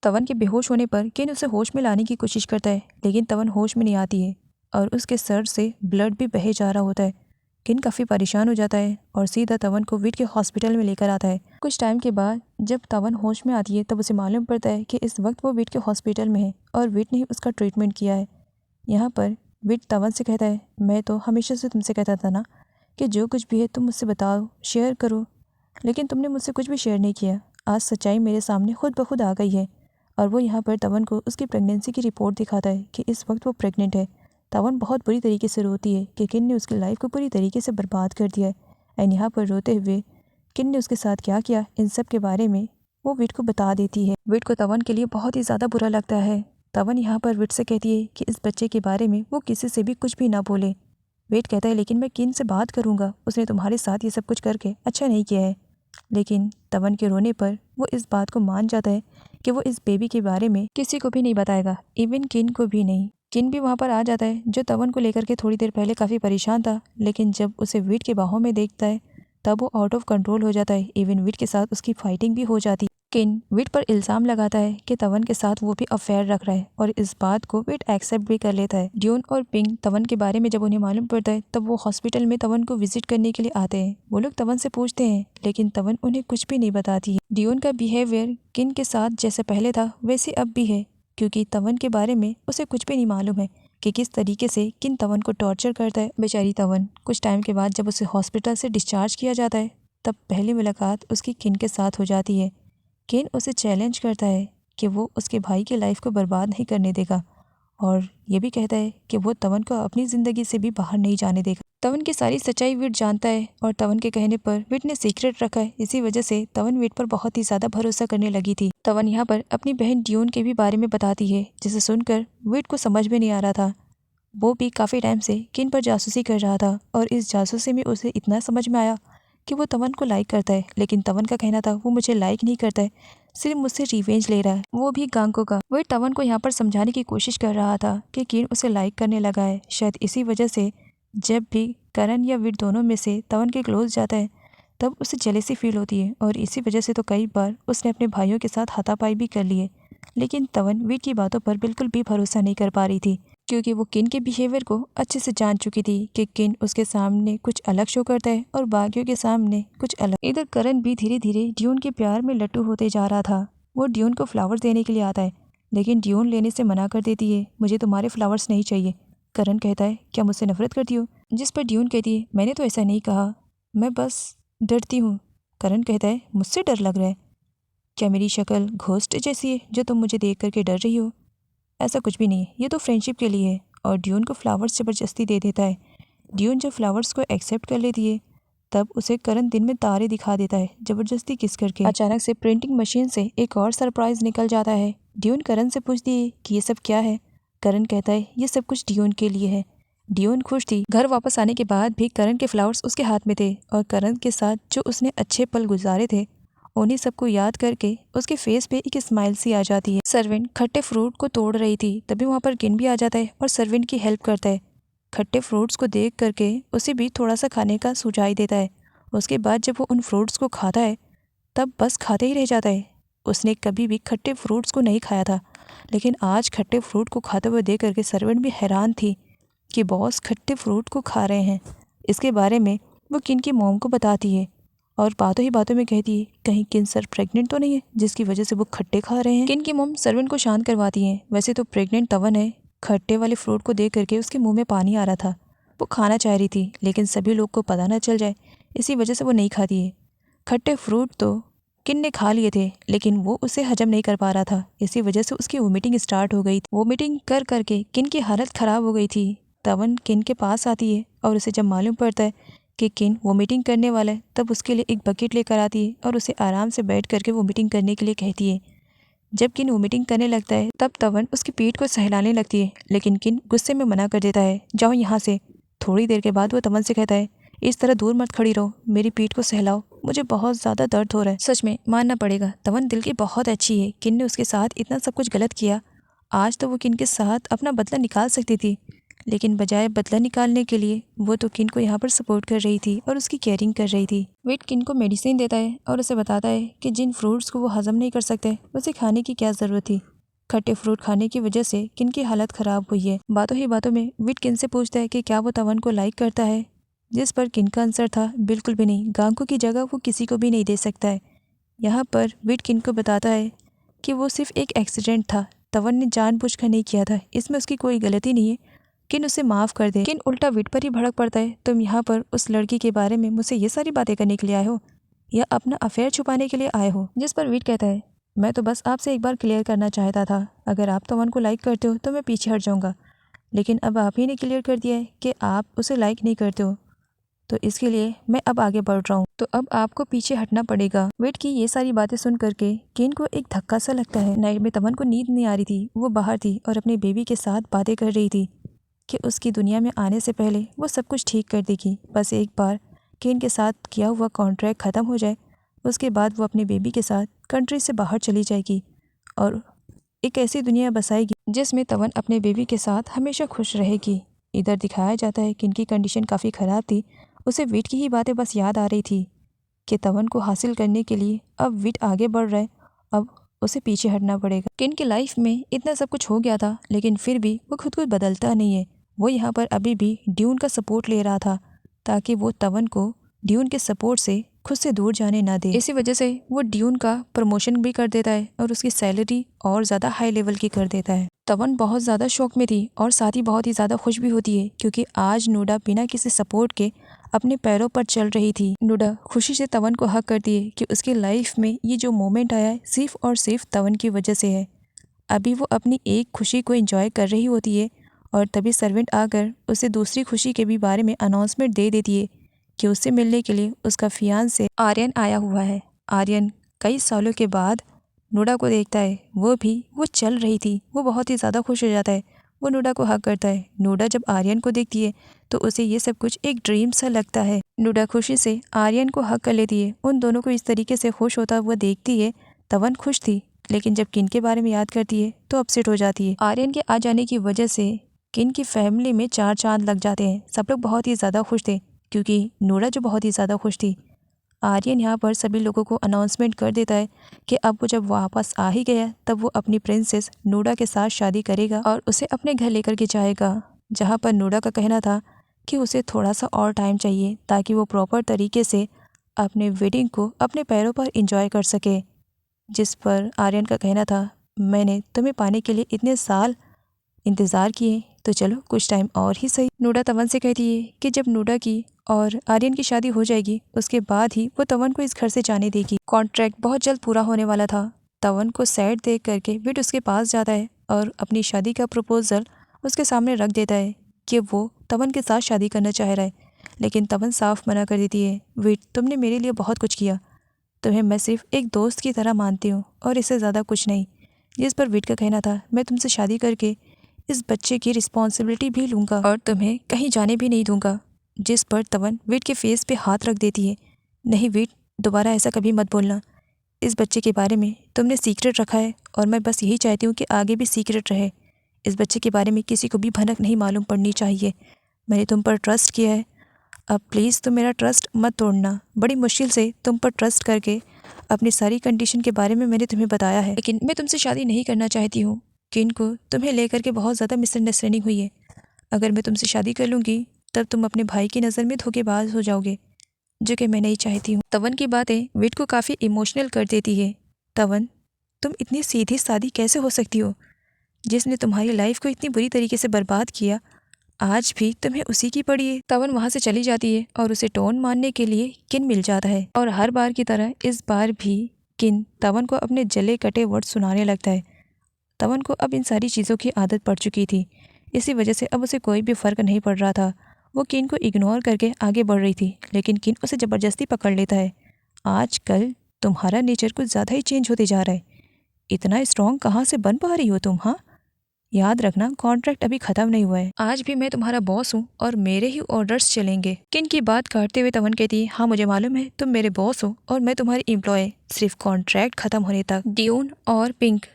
तवन के बेहोश होने पर किन उसे होश में लाने की कोशिश करता है, लेकिन तवन होश में नहीं आती है और उसके सर से ब्लड भी बहे जा रहा होता है। किन काफ़ी परेशान हो जाता है और सीधा तवन को वीट के हॉस्पिटल में लेकर आता है। कुछ टाइम के बाद जब तवन होश में आती है तब उसे मालूम पड़ता है कि इस वक्त वो वीट के हॉस्पिटल में है और वीट ने ही उसका ट्रीटमेंट किया है। यहाँ पर वीट तवन से कहता है, मैं तो हमेशा से तुमसे कहता था ना कि जो कुछ भी है तुम मुझसे बताओ, शेयर करो, लेकिन तुमने मुझसे कुछ भी शेयर नहीं किया। आज सच्चाई मेरे सामने खुद ब खुद आ गई है। और वो यहाँ पर तवन को उसकी प्रेगनेंसी की रिपोर्ट दिखाता है कि इस वक्त वो प्रेग्नेंट है। तवन बहुत बुरी तरीके से रोती है कि किन ने उसकी लाइफ को पूरी तरीके से बर्बाद कर दिया है। एंड यहाँ पर रोते हुए किन ने उसके साथ क्या किया इन सब के बारे में वो विट को बता देती है। विट को तवन के लिए बहुत ही ज़्यादा बुरा लगता है। तवन यहाँ पर विट से कहती है कि इस बच्चे के बारे में वो किसी से भी कुछ भी ना बोले। विट कहता है, लेकिन मैं किन से बात करूँगा, उसने तुम्हारे साथ ये सब कुछ करके अच्छा नहीं किया है। लेकिन तवन के रोने पर वो इस बात को मान जाता है कि वो इस बेबी के बारे में किसी को भी नहीं बताएगा, इवन किन को भी नहीं। किन भी वहाँ पर आ जाता है जो तवन को लेकर के थोड़ी देर पहले काफ़ी परेशान था, लेकिन जब उसे वीट के बाहों में देखता है तब वो आउट ऑफ कंट्रोल हो जाता है। इवन वीट के साथ उसकी फाइटिंग भी हो जाती है। किन वीट पर इल्ज़ाम लगाता है कि तवन के साथ वो भी अफेयर रख रहा है और इस बात को वीट एक्सेप्ट भी कर लेता है। ड्यून और पिंग तवन के बारे में जब उन्हें मालूम पड़ता है तब वो हॉस्पिटल में तवन को विजिट करने के लिए आते हैं। वो लोग तवन से पूछते हैं लेकिन तवन उन्हें कुछ भी नहीं बताती है। ड्यून का बिहेवियर किन के साथ जैसे पहले था वैसे अब भी है, क्योंकि तवन के बारे में उसे कुछ भी नहीं मालूम है कि किस तरीके से किन तवन को टॉर्चर करता है। बेचारी तवन कुछ टाइम के बाद जब उसे हॉस्पिटल से डिस्चार्ज किया जाता है तब पहली मुलाकात उसकी किन के साथ हो जाती है। किन उसे चैलेंज करता है कि वो उसके भाई की लाइफ को बर्बाद नहीं करने देगा और ये भी कहता है कि वो तवन को अपनी ज़िंदगी से भी बाहर नहीं जाने देगा। तवन की सारी सच्चाई विट जानता है और तवन के कहने पर विट ने सीक्रेट रखा है। इसी वजह से तवन विट पर बहुत ही ज़्यादा भरोसा करने लगी थी। तवन यहाँ पर अपनी बहन ड्यून के भी बारे में बताती है, जिसे सुनकर विट को समझ में नहीं आ रहा था। वो भी काफ़ी टाइम से किन पर जासूसी कर रहा था और इस जासूसी में उसे इतना समझ में आया कि वो तवन को लाइक करता है। लेकिन तवन का कहना था वो मुझे लाइक नहीं करता है, सिर्फ मुझसे रिवेंज ले रहा है, वो भी गांको का। वो तवन को यहाँ पर समझाने की कोशिश कर रहा था कि किन उसे लाइक करने लगा है। शायद इसी वजह से जब भी करण या विट दोनों में से तवन के क्लोज जाता है तब उसे जेलेसी फील होती है और इसी वजह से तो कई बार उसने अपने भाइयों के साथ हाथापाई भी कर ली है। लेकिन तवन विट की बातों पर बिल्कुल भी भरोसा नहीं कर पा रही थी, क्योंकि वो किन के बिहेवियर को अच्छे से जान चुकी थी कि किन उसके सामने कुछ अलग शो करता है और बाकियों के सामने कुछ अलग। इधर करण भी धीरे धीरे ड्यून के प्यार में लट्टू होते जा रहा था। वो ड्यून को फ्लावर्स देने के लिए आता है, लेकिन ड्यून लेने से मना कर देती है, मुझे तुम्हारे फ्लावर्स नहीं चाहिए। करण कहता है, क्या मुझसे नफरत करती हो? जिस पर ड्यून कहती है, मैंने तो ऐसा नहीं कहा, मैं बस डरती हूँ। करण कहता है, मुझसे डर लग रहा है? क्या मेरी शक्ल घोस्ट जैसी है जो तुम मुझे देख करके डर रही हो? ऐसा कुछ भी नहीं है, ये तो फ्रेंडशिप के लिए है। और ड्यून को फ्लावर्स ज़बरदस्ती दे देता है। ड्यून जब फ्लावर्स को एक्सेप्ट कर लेती है तब उसे करण दिन में तारे दिखा देता है ज़बरदस्ती किस करके। अचानक से प्रिंटिंग मशीन से एक और सरप्राइज निकल जाता है। ड्यून करण से पूछती है कि ये सब क्या है। करण कहता है, ये सब कुछ ड्यून के लिए है। ड्यून खुश थी। घर वापस आने के बाद भी करण के फ्लावर्स उसके हाथ में थे और करण के साथ जो उसने अच्छे पल गुजारे थे उन्हीं सबको याद करके उसके फेस पे एक स्माइल सी आ जाती है। सर्वेंट खट्टे फ्रूट को तोड़ रही थी, तभी वहाँ पर किन भी आ जाता है और सर्वेंट की हेल्प करता है। खट्टे फ्रूट्स को देख करके उसे भी थोड़ा सा खाने का सुझाव देता है। उसके बाद जब वो उन फ्रूट्स को खाता है तब बस खाते ही रह जाता है। उसने कभी भी खट्टे फ्रूट्स को नहीं खाया था, लेकिन आज खट्टे फ्रूट को खाते हुए देख करके सर्वेंट भी हैरान थी कि बॉस खट्टे फ्रूट को खा रहे हैं। इसके बारे में वो किन की मॉम को बताती है और बातों ही बातों में कहती है, कहीं किन सर प्रेग्नेंट तो नहीं है जिसकी वजह से वो खट्टे खा रहे हैं। किन की मॉम सर्वेंट को शांत करवाती है। वैसे तो प्रेग्नेंट तवन है। खट्टे वाले फ्रूट को देख करके उसके मुंह में पानी आ रहा था। वो खाना चाह रही थी, लेकिन सभी लोग को पता ना चल जाए, इसी वजह से वो नहीं खाती है। खट्टे फ्रूट तो किन ने खा लिए थे, लेकिन वो उसे हजम नहीं कर पा रहा था। इसी वजह से उसकी वोमिटिंग स्टार्ट हो गई। वोमिटिंग कर करके किन की हालत ख़राब हो गई थी। तवन किन के पास आती है और उसे जब मालूम पड़ता है कि किन वोमिटिंग करने वाला है तब उसके लिए एक बकेट लेकर आती है और उसे आराम से बैठ करके वोमिटिंग करने के लिए कहती है। जब किन वोमिटिंग करने लगता है तब तवन उसकी पीठ को सहलाने लगती है, लेकिन किन गुस्से में मना कर देता है, जाओ यहाँ से। थोड़ी देर के बाद वो तवन से कहता है, इस तरह दूर मत खड़ी रहो, मेरी पीठ को सहलाओ, मुझे बहुत ज़्यादा दर्द हो रहा है। सच में मानना पड़ेगा, तवन दिल की बहुत अच्छी है। किन ने उसके साथ इतना सब कुछ गलत किया, आज तो वो किन के साथ अपना बदला निकाल सकती थी, लेकिन बजाय बदला निकालने के लिए वो तो किन को यहाँ पर सपोर्ट कर रही थी और उसकी केयरिंग कर रही थी। विट किन को मेडिसिन देता है और उसे बताता है कि जिन फ्रूट्स को वो हजम नहीं कर सकते उसे खाने की क्या ज़रूरत थी। खट्टे फ्रूट खाने की वजह से किन की हालत ख़राब हुई है। बातों ही बातों में विट किन से पूछता है कि क्या वो तवन को लाइक करता है, जिस पर किन का आंसर था बिल्कुल भी नहीं। गांकू की जगह वो किसी को भी नहीं दे सकता है। यहाँ पर विट किन को बताता है कि वो सिर्फ एक एक्सीडेंट था, तवन ने जानबूझकर नहीं किया था, इसमें उसकी कोई गलती नहीं है, किन उसे माफ़ कर दे। किन उल्टा विट पर ही भड़क पड़ता है, तुम यहाँ पर उस लड़की के बारे में मुझसे ये सारी बातें करने के लिए आए हो या अपना अफेयर छुपाने के लिए आए हो। जिस पर विट कहता है मैं तो बस आपसे एक बार क्लियर करना चाहता था, अगर आप तवन को लाइक करते हो तो मैं पीछे हट जाऊँगा, लेकिन अब आप ही ने क्लियर कर दिया है कि आप उसे लाइक नहीं करते हो, तो इसके लिए मैं अब आगे बढ़ रहा हूँ, तो अब आपको पीछे हटना पड़ेगा। वेट की ये सारी बातें सुन करके किन को एक धक्का सा लगता है। नाइट में तवन को नींद नहीं आ रही थी, वो बाहर थी और अपने बेबी के साथ बातें कर रही थी कि उसकी दुनिया में आने से पहले वो सब कुछ ठीक कर देगी। बस एक बार किन के साथ किया हुआ कॉन्ट्रैक्ट ख़त्म हो जाए, उसके बाद वो अपने बेबी के साथ कंट्री से बाहर चली जाएगी और एक ऐसी दुनिया बसाएगी जिसमें तवन अपने बेबी के साथ हमेशा खुश रहेगी। इधर दिखाया जाता है कि इनकी कंडीशन काफ़ी ख़राब थी, उसे विट की ही बातें बस याद आ रही थी कि तवन को हासिल करने के लिए अब विट आगे बढ़ रहा है, अब उसे पीछे हटना पड़ेगा। किन की लाइफ में इतना सब कुछ हो गया था, लेकिन फिर भी वो खुद को बदलता नहीं है। वो यहाँ पर अभी भी ड्यून का सपोर्ट ले रहा था ताकि वो तवन को ड्यून के सपोर्ट से खुद से दूर जाने ना दे। इसी वजह से वो ड्यून का प्रमोशन भी कर देता है और उसकी सैलरी और ज़्यादा हाई लेवल की कर देता है। तवन बहुत ज़्यादा शौक में थी और साथ ही बहुत ही ज़्यादा खुश भी होती है क्योंकि आज नोडा बिना किसी सपोर्ट के अपने पैरों पर चल रही थी। नोडा खुशी से तवन को हक करती है कि उसकी लाइफ में ये जो मोमेंट आया है सिर्फ और सिर्फ तवन की वजह से है। अभी वो अपनी एक खुशी को एंजॉय कर रही होती है और तभी सर्वेंट आकर उसे दूसरी खुशी के भी बारे में अनाउंसमेंट दे देती है कि उससे मिलने के लिए उसका फियांसे आर्यन आया हुआ है। आर्यन कई सालों के बाद नोडा को देखता है, वो चल रही थी, वो बहुत ही ज़्यादा खुश हो जाता है। वो नोडा को हक करता है। नोडा जब आर्यन को देखती है तो उसे ये सब कुछ एक ड्रीम सा लगता है। नोडा खुशी से आर्यन को हक कर लेती है। उन दोनों को इस तरीके से खुश होता हुआ देखती है। तवन खुश थी, लेकिन जब किन के बारे में याद करती है तो अपसेट हो जाती है। आर्यन के आ जाने की वजह से किन की फैमिली में 4 चांद लग जाते हैं। सब लोग बहुत ही ज़्यादा खुश थे क्योंकि नोडा जो बहुत ही ज़्यादा खुश थी। आर्यन यहाँ पर सभी लोगों को अनाउंसमेंट कर देता है कि अब वो जब वापस आ ही गया तब वो अपनी प्रिंसेस नोडा के साथ शादी करेगा और उसे अपने घर लेकर के जाएगा। जहाँ पर नोडा का कहना था कि उसे थोड़ा सा और टाइम चाहिए ताकि वो प्रॉपर तरीके से अपने वेडिंग को अपने पैरों पर एंजॉय कर सके। जिस पर आर्यन का कहना था मैंने तुम्हें पाने के लिए इतने साल इंतज़ार किए, तो चलो कुछ टाइम और ही सही। नोडा तवन से कहती है कि जब नोडा की और आर्यन की शादी हो जाएगी उसके बाद ही वो तवन को इस घर से जाने देगी। कॉन्ट्रैक्ट बहुत जल्द पूरा होने वाला था। तवन को सैड देख करके विट उसके पास जाता है और अपनी शादी का प्रपोजल उसके सामने रख देता है कि वो तवन के साथ शादी करना चाह रहा है, लेकिन तवन साफ मना कर देती है। विट, तुमने मेरे लिए बहुत कुछ किया, तुम्हें मैं सिर्फ एक दोस्त की तरह मानती हूँ और इससे ज़्यादा कुछ नहीं। जिस पर विट का कहना था मैं तुमसे शादी करके इस बच्चे की रिस्पॉन्सिबिलिटी भी लूँगा और तुम्हें कहीं जाने भी नहीं दूंगा। जिस पर तवन विट के फेस पे हाथ रख देती है। नहीं विट, दोबारा ऐसा कभी मत बोलना। इस बच्चे के बारे में तुमने सीक्रेट रखा है और मैं बस यही चाहती हूँ कि आगे भी सीक्रेट रहे। इस बच्चे के बारे में किसी को भी भनक नहीं मालूम पड़नी चाहिए। मैंने तुम पर ट्रस्ट किया है, अब प्लीज़ तुम मेरा ट्रस्ट मत तोड़ना। बड़ी मुश्किल से तुम पर ट्रस्ट करके अपनी सारी कंडीशन के बारे में मैंने तुम्हें बताया है, लेकिन मैं तुमसे शादी नहीं करना चाहती हूँ। किन को तुम्हें लेकर के बहुत ज़्यादा मिसअंडरस्टैंडिंग हुई है। अगर मैं तुमसे शादी कर लूँगी तब तुम अपने भाई की नज़र में धोखेबाज हो जाओगे, जो कि मैं नहीं चाहती हूँ। तवन की बातें विट को काफ़ी इमोशनल कर देती है। तवन, तुम इतनी सीधी सादी कैसे हो सकती हो? जिसने तुम्हारी लाइफ को इतनी बुरी तरीके से बर्बाद किया, आज भी तुम्हें उसी की पड़ी है। तवन वहाँ से चली जाती है और उसे टोन मारने के लिए किन मिल जाता है और हर बार की तरह इस बार भी किन तवन को अपने जले कटे वर्ड सुनाने लगता है। तवन को अब इन सारी चीज़ों की आदत पड़ चुकी थी, इसी वजह से अब उसे कोई भी फ़र्क नहीं पड़ रहा था। वो किन को इग्नोर करके आगे बढ़ रही थी, लेकिन किन उसे ज़बरदस्ती पकड़ लेता है। आजकल तुम्हारा नेचर कुछ ज़्यादा ही चेंज होते जा रहा है। इतना स्ट्रॉन्ग कहाँ से बन पा रही हो तुम? हाँ, याद रखना कॉन्ट्रैक्ट अभी ख़त्म नहीं हुआ है। आज भी मैं तुम्हारा बॉस हूँ और मेरे ही ऑर्डर्स चलेंगे। किन की बात काटते हुए तवन कहती है हाँ मुझे मालूम है तुम मेरे बॉस हो और मैं तुम्हारी एम्प्लॉय, सिर्फ कॉन्ट्रैक्ट ख़त्म होने तक। ड्यून और पिंक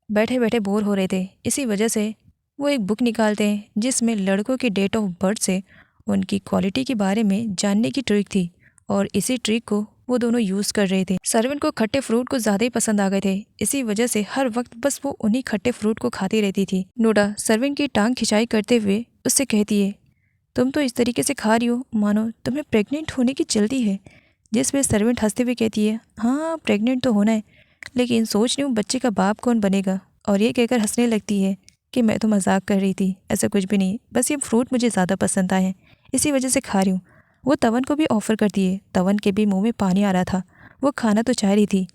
बैठे बैठे बोर हो रहे थे, इसी वजह से वो एक बुक निकालते हैं जिसमें लड़कों के डेट ऑफ बर्थ से उनकी क्वालिटी के बारे में जानने की ट्रिक थी और इसी ट्रिक को वो दोनों यूज़ कर रहे थे। सर्वेंट को खट्टे फ्रूट को ज़्यादा ही पसंद आ गए थे, इसी वजह से हर वक्त बस वो उन्हीं खट्टे फ्रूट को खाती रहती थी। नोडा सर्वेंट की टांग खिंचाई करते हुए उससे कहती है, तुम तो इस तरीके से खा रही हो मानो तुम्हें प्रेग्नेंट होने की जल्दी है। जिस पे सर्वेंट हंसते हुए कहती है, हाँ प्रेग्नेंट तो होना है, लेकिन सोच रही हूँ बच्चे का बाप कौन बनेगा। और ये कहकर हंसने लगती है कि मैं तो मजाक कर रही थी, ऐसा कुछ भी नहीं, बस ये फ्रूट मुझे ज़्यादा पसंद आए हैं, इसी वजह से खा रही हूँ। वो तवन को भी ऑफ़र करती है। तवन के भी मुंह में पानी आ रहा था, वो खाना तो चाह रही थी,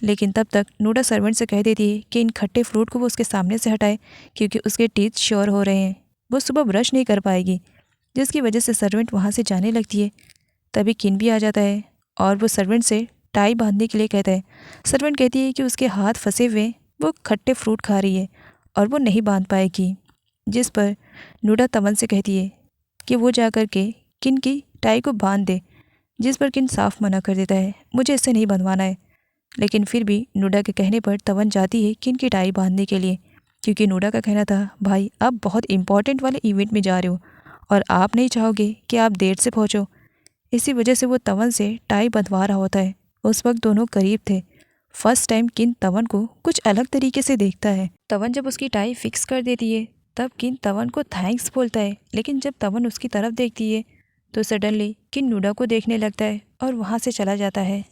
लेकिन तब तक नोडा सर्वेंट से कह देती है कि इन खट्टे फ्रूट को वो उसके सामने से हटाए क्योंकि उसके टीथ श्योर हो रहे हैं, वो सुबह ब्रश नहीं कर पाएगी। जिसकी वजह से सर्वेंट वहाँ से जाने लगती है। तभी किन भी आ जाता है और वो सर्वेंट से टाई बांधने के लिए कहता है। सर्वेंट कहती है कि उसके हाथ फंसे हुए, वो खट्टे फ्रूट खा रही है और वो नहीं बांध पाएगी। जिस पर नूडा तवन से कहती है कि वो जा कर के किन की टाई को बांध दे, जिस पर किन साफ मना कर देता है, मुझे इससे नहीं बंधवाना है। लेकिन फिर भी नूडा के कहने पर तवन जाती है किन की टाई बांधने के लिए, क्योंकि नूडा का कहना था, भाई आप बहुत इंपॉर्टेंट वाले इवेंट में जा रहे हो और आप नहीं चाहोगे कि आप देर से पहुँचो। इसी वजह से वो तवन से टाई बंधवा रहा होता है। उस वक्त दोनों करीब थे। फर्स्ट टाइम किन तवन को कुछ अलग तरीके से देखता है। तवन जब उसकी टाई फिक्स कर देती है तब किन तवन को थैंक्स बोलता है, लेकिन जब तवन उसकी तरफ देखती है तो सडनली किन नूडा को देखने लगता है और वहाँ से चला जाता है।